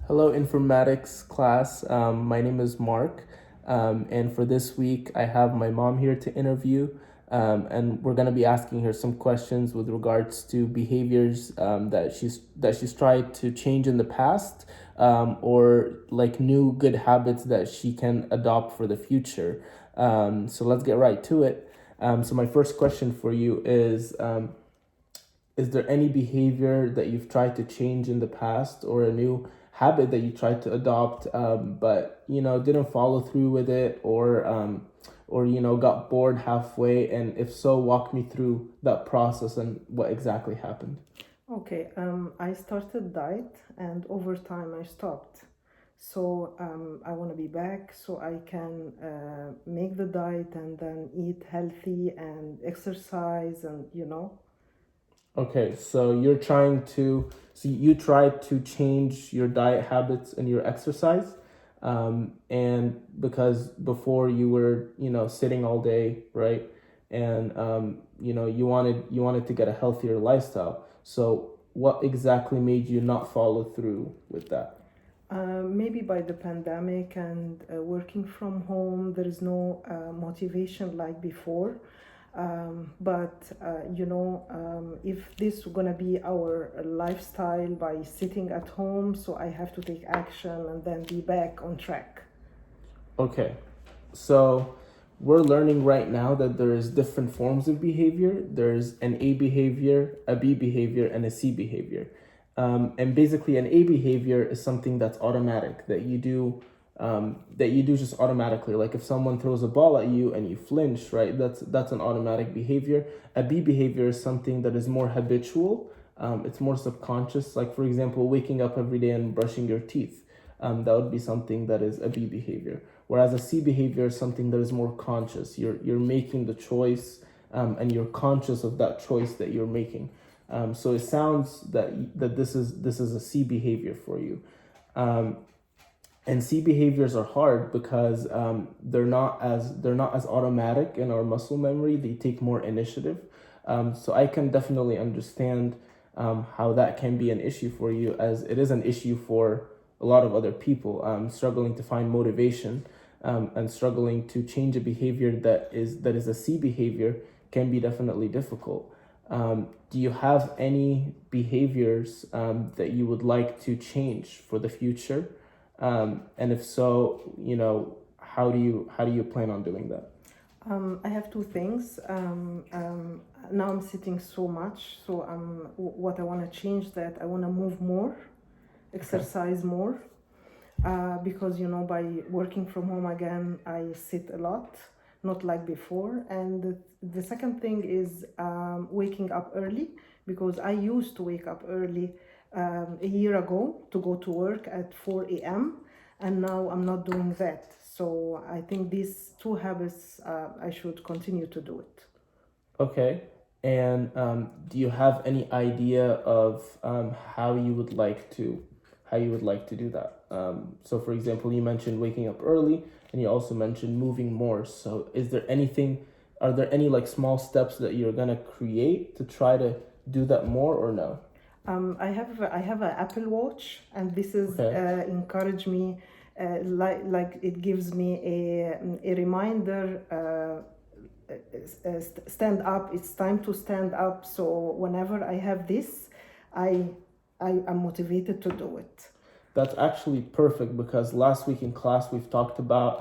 Hello, Informatics class. My name is Mark, and for this week, I have my mom here to interview, and we're gonna be asking her some questions with regards to behaviors that she's tried to change in the past, or like new good habits that she can adopt for the future. So let's get right to it. So my first question for you is there any behavior that you've tried to change in the past or a new habit that you tried to adopt, but didn't follow through with it, or got bored halfway? And if so, walk me through that process and what exactly happened. Okay, I started diet and over time I stopped. So I want to be back so I can make the diet and then eat healthy and exercise and. Okay, so you tried to change your diet habits and your exercise, and because before you were, sitting all day, right? And you wanted to get a healthier lifestyle. So what exactly made you not follow through with that? Maybe by the pandemic and working from home, there is no motivation like before. But if this is gonna be our lifestyle by sitting at home, so I have to take action and then be back on track. Okay, so we're learning right now that there is different forms of behavior. There's an A behavior, a B behavior, and a C behavior. And basically, an A behavior is something that's automatic that you do just automatically. Like if someone throws a ball at you and you flinch, right? That's an automatic behavior. A B behavior is something that is more habitual. It's more subconscious. Like for example, waking up every day and brushing your teeth. That would be something that is a B behavior. Whereas a C behavior is something that is more conscious. You're making the choice, and you're conscious of that choice that you're making. So it sounds that this is a C behavior for you. Um, and C behaviors are hard because they're not as automatic in our muscle memory. They take more initiative. So I can definitely understand how that can be an issue for you, as it is an issue for a lot of other people, struggling to find motivation, and struggling to change a behavior that is a C behavior can be definitely difficult. Do you have any behaviors that you would like to change for the future? And if so, how do you plan on doing that? I have two things. Now I'm sitting so much, so what I want to change that I want to move more, Okay. exercise more, because by working from home again, I sit a lot, not like before. And the second thing is waking up early, because I used to wake up early a year ago to go to work at 4 a.m. and now I'm not doing that. So I think these two habits, I should continue to do it. Okay. And do you have any idea of how you would like to do that? So, for example, you mentioned waking up early, and you also mentioned moving more. So, are there any like small steps that you're gonna create to try to do that more, or no? I have an Apple Watch, and this is Okay. encourage me, like it gives me a reminder. Stand up. It's time to stand up. So whenever I have this, I I am motivated to do it. That's actually perfect because last week in class we've talked about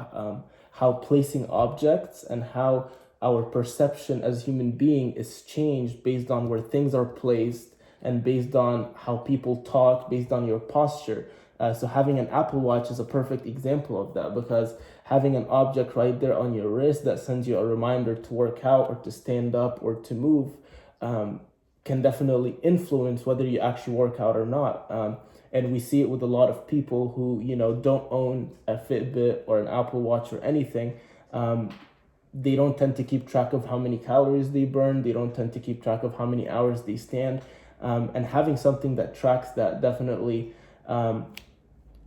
how placing objects and how our perception as human being is changed based on where things are placed and based on how people talk, based on your posture. So having an Apple Watch is a perfect example of that, because having an object right there on your wrist that sends you a reminder to work out or to stand up or to move, um, can definitely influence whether you actually work out or not. And we see it with a lot of people who don't own a Fitbit or an Apple Watch or anything. Um, they don't tend to keep track of how many calories they burn. They don't tend to keep track of how many hours they stand. And having something that tracks that definitely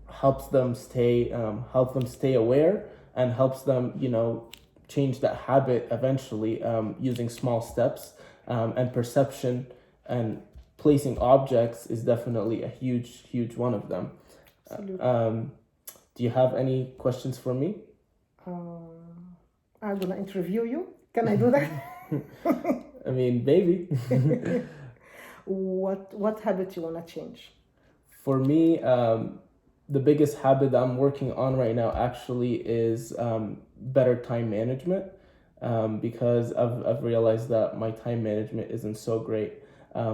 helps them stay aware, and helps them change that habit eventually, using small steps, and perception and placing objects is definitely a huge one of them. Absolutely. Do you have any questions for me? I'm gonna interview you. Can I do that? I mean, maybe. What habit you wanna change? For me, the biggest habit that I'm working on right now actually is better time management, because I've realized that my time management isn't so great.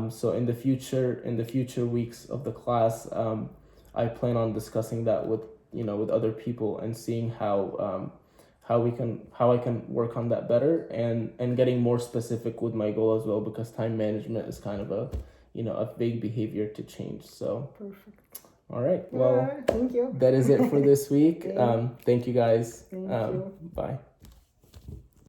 So in the future weeks of the class, I plan on discussing that with with other people and seeing how I can work on that better, and getting more specific with my goal as well, because time management is kind of a a big behavior to change. So Perfect. all right, well, Thank you. that is it for this week. Okay. Thank you guys. Thank you. Bye.